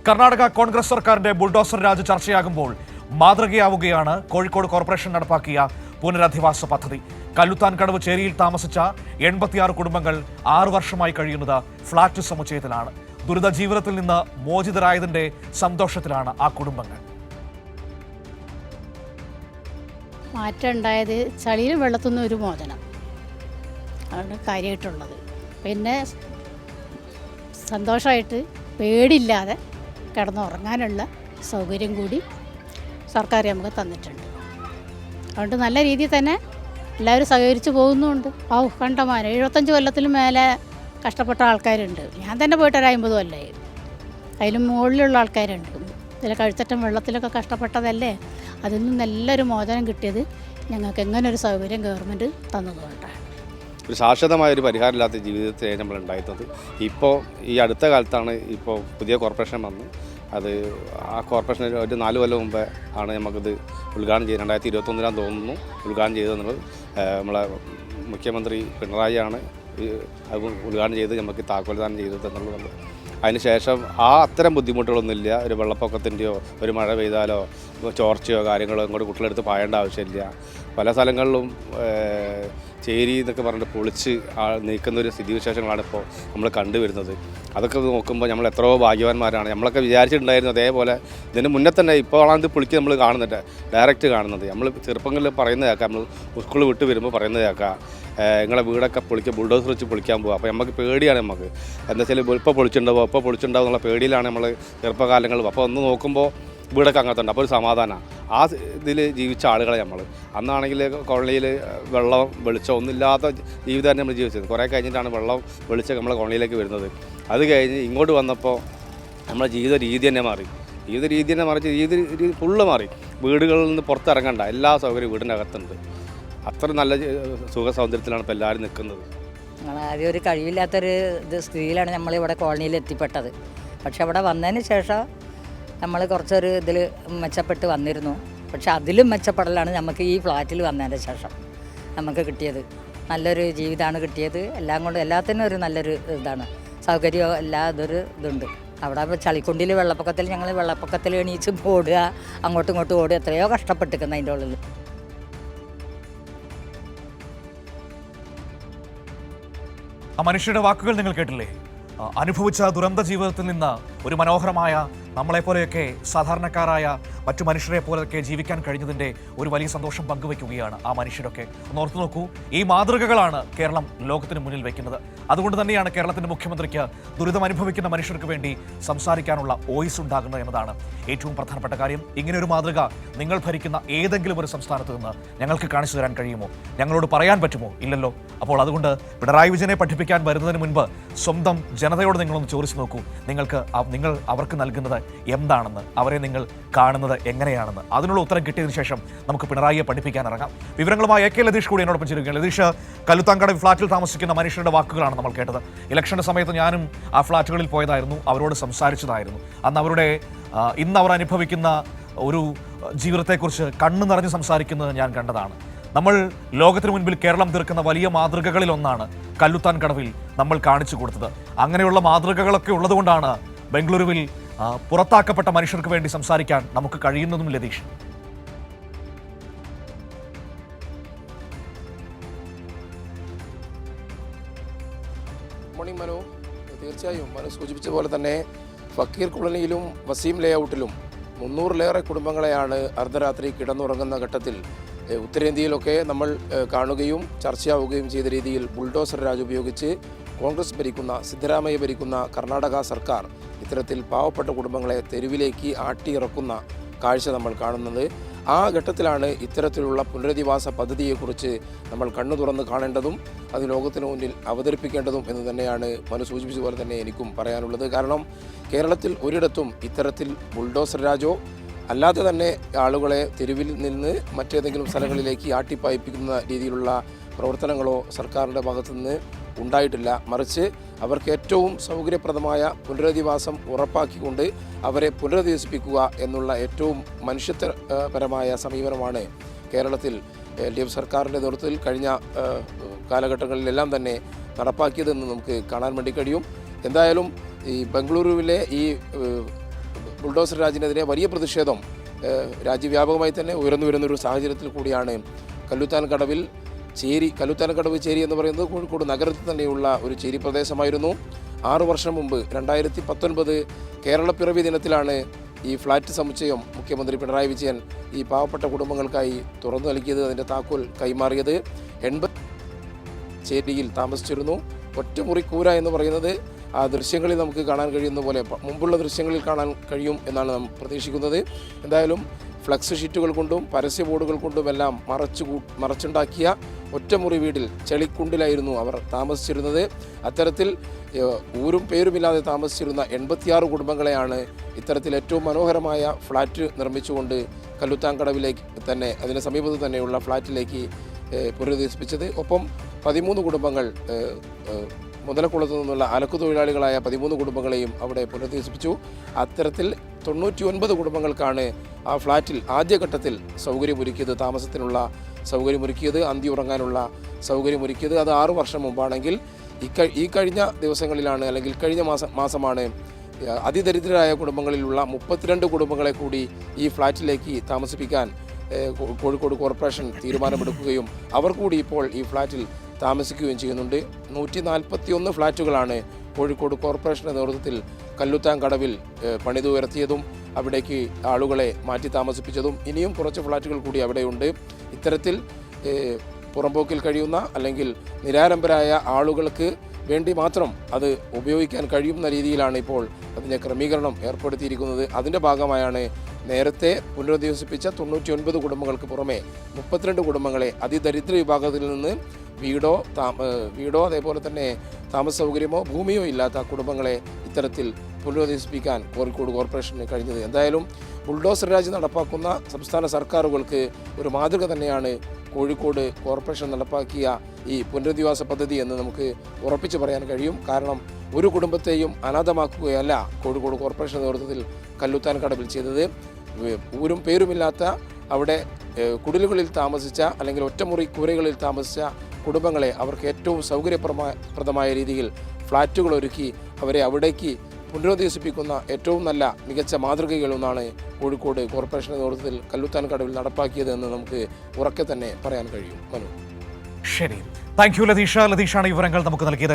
കർണാടക കോൺഗ്രസ് സർക്കാരിന്റെ bulldozer Raj ചർച്ചയാകുമ്പോൾ മാതൃകയാവുകയാണ് Kozhikode corporation നടപ്പാക്കിയ പുനരധിവാസ പദ്ധതി. കല്ലുത്താൻ കടവ് ചേരിയിൽ താമസിച്ച 86 കുടുംബങ്ങൾ 6 വർഷമായി കഴിയുന്നത് ഫ്ളാറ്റ് സമുച്ചയത്തിലാണ്. ദുരിത ജീവിതത്തിൽ നിന്ന് മോചിതരായതിന്റെ സന്തോഷത്തിലാണ് ആ കുടുംബങ്ങൾ. മാറ്റം ഉണ്ടായത് ചളിയിലും വെള്ളത്തുനിന്നും ഒരു മോചനം ആണ് കാര്യമായിട്ടുള്ളത്. പിന്നെ സന്തോഷമായിട്ട് പേടിയില്ലാതെ കിടന്നുറങ്ങാനുള്ള സൗകര്യം കൂടി സർക്കാർ നമുക്ക് തന്നിട്ടുണ്ട്. അതുകൊണ്ട് നല്ല രീതിയിൽ തന്നെ എല്ലാവരും സഹകരിച്ച് പോകുന്നുമുണ്ട്. കണ്ടമാനം 75 കൊല്ലത്തിലും മേലെ കഷ്ടപ്പെട്ട ആൾക്കാരുണ്ട്. ഞാൻ തന്നെ പോയിട്ട് ഒരു 50 കൊല്ലമായി. അതിലും മുകളിലുള്ള ആൾക്കാരുണ്ട്. ഇതിലെ കഴുത്തറ്റം വെള്ളത്തിലൊക്കെ കഷ്ടപ്പെട്ടതല്ലേ, അതിൽ നിന്ന് നല്ലൊരു മോചനം കിട്ടിയത് ഞങ്ങൾക്ക് എങ്ങനെ ഒരു സൗകര്യം ഗവൺമെൻറ് തന്നതുകൊണ്ടാണ്. ഒരു ശാശ്വതമായൊരു പരിഹാരമില്ലാത്ത ജീവിതത്തെ നമ്മൾ ഉണ്ടായിരുന്നത്. ഇപ്പോൾ ഈ അടുത്ത കാലത്താണ് ഇപ്പോൾ പുതിയ കോർപ്പറേഷൻ വന്ന് അത് ആ കോർപ്പറേഷൻ ഒരു 4 കൊല്ലം മുമ്പേ ആണ് നമുക്കിത് ഉദ്ഘാടനം ചെയ്ത് 2021 തോന്നുന്നു ഉദ്ഘാടനം ചെയ്തതെന്നുള്ളത്. നമ്മളെ മുഖ്യമന്ത്രി പിണറായിയാണ് അത് ഉദ്ഘാടനം ചെയ്ത് നമുക്ക് താക്കോൽദാനം ചെയ്തത് എന്നുള്ളത്. അതിനുശേഷം അത്തരം ബുദ്ധിമുട്ടുകളൊന്നുമില്ല. ഒരു വെള്ളപ്പൊക്കത്തിൻ്റെയോ ഒരു മഴ പെയ്താലോ ചോർച്ചയോ കാര്യങ്ങളോ ഇങ്ങോട്ട് കുട്ടികളെടുത്ത് പായേണ്ട ആവശ്യമില്ല. പല സ്ഥലങ്ങളിലും ചേരി എന്നൊക്കെ പറഞ്ഞിട്ട് പൊളിച്ച് നീക്കുന്നൊരു സ്ഥിതിവിശേഷങ്ങളാണ് ഇപ്പോൾ നമ്മൾ കണ്ടുവരുന്നത്. അതൊക്കെ നോക്കുമ്പോൾ നമ്മൾ എത്രയോ ഭാഗ്യവാന്മാരാണ്. നമ്മളൊക്കെ വിചാരിച്ചിട്ടുണ്ടായിരുന്നു അതേപോലെ ഇതിന് മുന്നേ തന്നെ ഇപ്പോഴാണ് ഇത് പൊളിക്ക് നമ്മൾ കാണുന്നുണ്ട്, ഡയറക്റ്റ് കാണുന്നത്. നമ്മൾ ചെറുപ്പങ്ങളിൽ പറയുന്നത് കേൾക്കാം, നമ്മൾ സ്കൂൾ വിട്ട് വരുമ്പോൾ പറയുന്നത് കേൾക്കാം, നിങ്ങളെ വീടൊക്കെ പൊളിക്കുക, ബുൾഡോസർ വെച്ച് പൊളിക്കാൻ പോകുക. അപ്പോൾ നമുക്ക് പേടിയാണ്. നമുക്ക് എന്താ വെച്ചാൽ ഇപ്പോൾ പൊളിച്ചിട്ടുണ്ടാവും എന്നുള്ള പേടിയിലാണ് നമ്മൾ ചെറുപ്പകാലങ്ങളിൽ. അപ്പോൾ ഒന്ന് നോക്കുമ്പോൾ വീടൊക്കെ അങ്ങനത്തുണ്ട്. അപ്പോൾ ഒരു സമാധാനമാണ്. ആ ഇതിൽ ജീവിച്ച ആളുകളെ നമ്മൾ അന്നാണെങ്കിൽ കോളനിയിൽ വെള്ളം വെളിച്ചം ഒന്നുമില്ലാത്ത ജീവിതം നമ്മൾ ജീവിച്ചത്. കുറേ കഴിഞ്ഞിട്ടാണ് വെള്ളം വെളിച്ചം നമ്മളെ കോളനിയിലേക്ക് വരുന്നത്. അത് കഴിഞ്ഞ് ഇങ്ങോട്ട് വന്നപ്പോൾ നമ്മളെ ജീവിത രീതി തന്നെ മാറി. ജീവിത ഫുള്ള് മാറി. വീടുകളിൽ നിന്ന് പുറത്തിറങ്ങണ്ട എല്ലാ സൗകര്യവും വീടിൻ്റെ അകത്തുണ്ട്. അത്ര നല്ല സുഖ സൗന്ദര്യത്തിലാണ് ഇപ്പോൾ എല്ലാവരും നിൽക്കുന്നത്. ആദ്യം ഒരു കഴിവില്ലാത്തൊരു സ്ഥിതിയിലാണ് നമ്മളിവിടെ കോളനിയിൽ എത്തിപ്പെട്ടത്. പക്ഷെ അവിടെ വന്നതിന് ശേഷം നമ്മൾ കുറച്ചൊരു ഇതിൽ മെച്ചപ്പെട്ട് വന്നിരുന്നു. പക്ഷെ അതിലും മെച്ചപ്പെടലാണ് നമുക്ക് ഈ ഫ്ലാറ്റിൽ വന്നതിന് ശേഷം നമുക്ക് കിട്ടിയത്. നല്ലൊരു ജീവിതമാണ് കിട്ടിയത്. എല്ലാം കൊണ്ട് എല്ലാത്തിനും ഒരു നല്ലൊരു ഇതാണ്, സൗകര്യം എല്ലാ ഇതുണ്ട്. അവിടെ ഇപ്പോൾ ചളിക്കുണ്ടിൽ വെള്ളപ്പൊക്കത്തിൽ എണീച്ച് ഓടുക, അങ്ങോട്ടും ഇങ്ങോട്ടും ഓടുക, എത്രയോ കഷ്ടപ്പെട്ടിരിക്കുന്നു അതിൻ്റെ ഉള്ളിൽ. ആ മനുഷ്യരുടെ വാക്കുകൾ നിങ്ങൾ കേട്ടില്ലേ? അനുഭവിച്ച ദുരന്ത ജീവിതത്തിൽ നിന്ന് ഒരു മനോഹരമായ, നമ്മളെപ്പോലെയൊക്കെ സാധാരണക്കാരായ മറ്റു മനുഷ്യരെ പോലെയൊക്കെ ജീവിക്കാൻ കഴിഞ്ഞതിൻ്റെ ഒരു വലിയ സന്തോഷം പങ്കുവയ്ക്കുകയാണ് ആ മനുഷ്യരൊക്കെ. ഒന്ന് ഓർത്തു നോക്കൂ, ഈ മാതൃകകളാണ് കേരളം ലോകത്തിന് മുന്നിൽ വയ്ക്കുന്നത്. അതുകൊണ്ട് തന്നെയാണ് കേരളത്തിൻ്റെ മുഖ്യമന്ത്രിക്ക് ദുരിതം അനുഭവിക്കുന്ന മനുഷ്യർക്ക് വേണ്ടി സംസാരിക്കാനുള്ള വോയിസ് ഉണ്ടാകുന്നത് എന്നതാണ് ഏറ്റവും പ്രധാനപ്പെട്ട കാര്യം. ഇങ്ങനെയൊരു മാതൃക നിങ്ങൾ ഭരിക്കുന്ന ഏതെങ്കിലും ഒരു സംസ്ഥാനത്ത് നിന്ന് ഞങ്ങൾക്ക് കാണിച്ചു തരാൻ കഴിയുമോ? ഞങ്ങളോട് പറയാൻ പറ്റുമോ? ഇല്ലല്ലോ. അപ്പോൾ അതുകൊണ്ട് പിണറായി വിജയനെ പഠിപ്പിക്കാൻ വരുന്നതിന് മുൻപ് സ്വന്തം ജനതയോട് നിങ്ങളൊന്ന് ചോദിച്ചു നോക്കൂ. നിങ്ങൾ അവർക്ക് നൽകുന്നത് എന്താണെന്ന്, അവരെ നിങ്ങൾ കാണുന്നത് എങ്ങനെയാണെന്ന്. അതിനുള്ള ഉത്തരം കിട്ടിയതിനു ശേഷം നമുക്ക് പിണറായിയെ പഠിപ്പിക്കാൻ ഇറങ്ങാം. വിവരങ്ങളുമായി AK ലതീഷ് കൂടി എന്നോടൊപ്പം ചേരുകയാണ്. ലതീഷ്, കല്ലുത്താൻകടവ് ഫ്ളാറ്റിൽ താമസിക്കുന്ന മനുഷ്യരുടെ വാക്കുകളാണ് നമ്മൾ കേട്ടത്. ഇലക്ഷന്റെ സമയത്ത് ഞാനും ആ ഫ്ളാറ്റുകളിൽ പോയതായിരുന്നു, അവരോട് സംസാരിച്ചതായിരുന്നു. അന്ന് ഇന്ന് അവർ അനുഭവിക്കുന്ന ഒരു ജീവിതത്തെക്കുറിച്ച് കണ്ണു നിറഞ്ഞ് സംസാരിക്കുന്നത് ഞാൻ കണ്ടതാണ്. നമ്മൾ ലോകത്തിന് മുൻപിൽ കേരളം തീർക്കുന്ന വലിയ മാതൃകകളിൽ ഒന്നാണ് കല്ലുത്താൻ കടവിൽ നമ്മൾ കാണിച്ചു കൊടുത്തത്. അങ്ങനെയുള്ള മാതൃകകളൊക്കെ ഉള്ളതുകൊണ്ടാണ് ബംഗളൂരുവിൽ പുറത്താക്കപ്പെട്ട മനുഷ്യർക്ക് വേണ്ടി സംസാരിക്കാൻ നമുക്ക് കഴിയുന്നതും. ലതീഷ്, മോർണിംഗ് മനു. തീർച്ചയായും മനു സൂചിപ്പിച്ച പോലെ തന്നെ ഫക്കീർ കോളനിയിലും വസീം ലേഔട്ടിലും 300-ലേറെ കുടുംബങ്ങളെയാണ് അർദ്ധരാത്രി കിടന്നുറങ്ങുന്ന ഘട്ടത്തിൽ ഉത്തരേന്ത്യയിലൊക്കെ നമ്മൾ കാണുകയും ചർച്ചയാവുകയും ചെയ്ത രീതിയിൽ ബുൾഡോസർ രാജ് ഉപയോഗിച്ച് കോൺഗ്രസ് ഭരിക്കുന്ന, സിദ്ധരാമയ്യ ഭരിക്കുന്ന കർണാടക സർക്കാർ ഇത്തരത്തിൽ പാവപ്പെട്ട കുടുംബങ്ങളെ തെരുവിലേക്ക് ആട്ടിയിറക്കുന്ന കാഴ്ച നമ്മൾ കാണുന്നത്. ആ ഘട്ടത്തിലാണ് ഇത്തരത്തിലുള്ള പുനരധിവാസ പദ്ധതിയെക്കുറിച്ച് നമ്മൾ കണ്ണു തുറന്ന് കാണേണ്ടതും അത് ലോകത്തിന് മുന്നിൽ അവതരിപ്പിക്കേണ്ടതും എന്ന് തന്നെയാണ് മനു സൂചിപ്പിച്ചതുപോലെ തന്നെ എനിക്കും പറയാനുള്ളത്. കാരണം കേരളത്തിൽ ഒരിടത്തും ഇത്തരത്തിൽ ബുൾഡോസർ രാജോ അല്ലാതെ തന്നെ ആളുകളെ തെരുവിൽ നിന്ന് മറ്റേതെങ്കിലും സ്ഥലങ്ങളിലേക്ക് ആട്ടിപ്പായിപ്പിക്കുന്ന രീതിയിലുള്ള പ്രവർത്തനങ്ങളോ സർക്കാരിൻ്റെ ഭാഗത്തുനിന്ന് ഉണ്ടായിട്ടില്ല. മറിച്ച് അവർക്ക് ഏറ്റവും സൗകര്യപ്രദമായ പുനരധിവാസം ഉറപ്പാക്കിക്കൊണ്ട് അവരെ പുനരധിവസിപ്പിക്കുക എന്നുള്ള ഏറ്റവും മനുഷ്യത്വപരമായ സമീപനമാണ് കേരളത്തിൽ LDF സർക്കാരിൻ്റെ നേതൃത്വത്തിൽ കഴിഞ്ഞ കാലഘട്ടങ്ങളിലെല്ലാം തന്നെ നടപ്പാക്കിയതെന്ന് നമുക്ക് കാണാൻ വേണ്ടി കഴിയും. എന്തായാലും ഈ ബംഗളൂരുവിലെ ഈ ബുൾഡോസർ രാജിനെതിരെ വലിയ പ്രതിഷേധം രാജ്യവ്യാപകമായി തന്നെ ഉയർന്നു വരുന്നൊരു സാഹചര്യത്തിൽ കൂടിയാണ് കല്ലുത്താൻകടവിൽ കല്ലുത്താൻകടവ് ചേരി എന്ന് പറയുന്നത് കോഴിക്കോട് നഗരത്തിൽ തന്നെയുള്ള ഒരു ചേരി പ്രദേശമായിരുന്നു. 6 വർഷം മുമ്പ് 2019 കേരളപ്പിറവി ദിനത്തിലാണ് ഈ ഫ്ലാറ്റ് സമുച്ചയം മുഖ്യമന്ത്രി പിണറായി വിജയൻ ഈ പാവപ്പെട്ട കുടുംബങ്ങൾക്കായി തുറന്നു നൽകിയത്. അതിൻ്റെ താക്കോൽ കൈമാറിയത് 80 ചേരിയിൽ താമസിച്ചിരുന്നു. ഒറ്റമുറി കൂര എന്ന് പറയുന്നത് ആ ദൃശ്യങ്ങളിൽ നമുക്ക് കാണാൻ കഴിയുന്ന പോലെ മുമ്പുള്ള ദൃശ്യങ്ങളിൽ കാണാൻ കഴിയും എന്നാണ് നാം പ്രതീക്ഷിക്കുന്നത്. എന്തായാലും ഫ്ലക്സ് ഷീറ്റുകൾ കൊണ്ടും പരസ്യ ബോർഡുകൾ കൊണ്ടുമെല്ലാം മറച്ചുണ്ടാക്കിയ ഒറ്റമുറി വീട്ടിൽ ചെളിക്കുണ്ടിലായിരുന്നു അവർ താമസിച്ചിരുന്നത്. അത്തരത്തിൽ ഊരും പേരുമില്ലാതെ താമസിച്ചിരുന്ന 86 കുടുംബങ്ങളെയാണ് ഇത്തരത്തിൽ ഏറ്റവും മനോഹരമായ ഫ്ലാറ്റ് നിർമ്മിച്ചുകൊണ്ട് കല്ലുത്താൻകടവിലേക്ക് തന്നെ അതിന് സമീപത്ത് തന്നെയുള്ള ഫ്ലാറ്റിലേക്ക് പുനരധിവസിപ്പിച്ചത്. ഒപ്പം 13 കുടുംബങ്ങൾ മുതലക്കുളത്തു നിന്നുള്ള അലക്കു തൊഴിലാളികളായ 13 കുടുംബങ്ങളെയും അവിടെ പുനരധിവസിപ്പിച്ചു. അത്തരത്തിൽ 99 കുടുംബങ്ങൾക്കാണ് ആ ഫ്ലാറ്റിൽ ആദ്യഘട്ടത്തിൽ സൗകര്യമൊരുക്കിയത്, താമസത്തിനുള്ള സൗകര്യമൊരുക്കിയത്, അന്തി ഉറങ്ങാനുള്ള സൗകര്യമൊരുക്കിയത്. അത് 6 വർഷം മുമ്പാണെങ്കിൽ ഈ കഴിഞ്ഞ ദിവസങ്ങളിലാണ് അല്ലെങ്കിൽ കഴിഞ്ഞ മാസമാണ് അതിദരിദ്രരായ കുടുംബങ്ങളിലുള്ള 32 കുടുംബങ്ങളെ കൂടി ഈ ഫ്ലാറ്റിലേക്ക് താമസിപ്പിക്കാൻ കോഴിക്കോട് കോർപ്പറേഷൻ തീരുമാനമെടുക്കുകയും അവർ കൂടി ഇപ്പോൾ ഈ ഫ്ലാറ്റിൽ താമസിക്കുകയും ചെയ്യുന്നുണ്ട്. 141 ഫ്ലാറ്റുകളാണ് കോഴിക്കോട് കോർപ്പറേഷൻ്റെ നേതൃത്വത്തിൽ കല്ലുത്താൻകടവിൽ പണിതുയർത്തിയതും അവിടേക്ക് ആളുകളെ മാറ്റി താമസിപ്പിച്ചതും. ഇനിയും കുറച്ച് ഫ്ലാറ്റുകൾ കൂടി അവിടെയുണ്ട്. ഇത്തരത്തിൽ പുറമ്പോക്കിൽ കഴിയുന്ന അല്ലെങ്കിൽ നിരാലംബരായ ആളുകൾക്ക് വേണ്ടി മാത്രം അത് ഉപയോഗിക്കാൻ കഴിയുന്ന രീതിയിലാണ് ഇപ്പോൾ അതിൻ്റെ ക്രമീകരണം ഏർപ്പെടുത്തിയിരിക്കുന്നത്. അതിൻ്റെ ഭാഗമായാണ് നേരത്തെ പുനരധിവസിപ്പിച്ച 99 കുടുംബങ്ങൾക്ക് പുറമെ 32 കുടുംബങ്ങളെ അതിദരിദ്ര വിഭാഗത്തിൽ നിന്ന് വീടോ അതേപോലെ തന്നെ താമസ സൗകര്യമോ ഭൂമിയോ ഇല്ലാത്ത കുടുംബങ്ങളെ ഇത്തരത്തിൽ പുനരധിവസിപ്പിക്കാൻ കോഴിക്കോട് കോർപ്പറേഷന് കഴിഞ്ഞത്. എന്തായാലും ബുൾഡോസർ രാജ് നടപ്പാക്കുന്ന സംസ്ഥാന സർക്കാരുകൾക്ക് ഒരു മാതൃക തന്നെയാണ് കോഴിക്കോട് കോർപ്പറേഷൻ നടപ്പാക്കിയ ഈ പുനരധിവാസ പദ്ധതി എന്ന് നമുക്ക് ഉറപ്പിച്ചു പറയാൻ കഴിയും. കാരണം ഒരു കുടുംബത്തെയും അനാഥമാക്കുകയല്ല കോഴിക്കോട് കോർപ്പറേഷൻ നേതൃത്വത്തിൽ കല്ലുത്താൻകടവിൽ ചെയ്തത്. ഊരും പേരുമില്ലാത്ത അവിടെ കുടിലുകളിൽ താമസിച്ച അല്ലെങ്കിൽ ഒറ്റമുറി കൂരകളിൽ താമസിച്ച കുടുംബങ്ങളെ അവർക്ക് ഏറ്റവും സൗകര്യപ്രദമായ രീതിയിൽ ഫ്ലാറ്റുകൾ ഒരുക്കി അവരെ അവിടേക്ക് പുനരധിവസിപ്പിക്കുന്ന ഏറ്റവും നല്ല മികച്ച മാതൃകകളൊന്നാണ് കോഴിക്കോട് കോർപ്പറേഷൻ്റെ നേതൃത്വത്തിൽ കല്ലുത്താൻകടവിൽ നടപ്പാക്കിയത് എന്ന് നമുക്ക് ഉറക്കെ തന്നെ പറയാൻ കഴിയും. മനു, ശരി, താങ്ക് യു ലതീഷ. ലതീഷാണ് വിവരങ്ങൾ നമുക്ക് നൽകിയത്.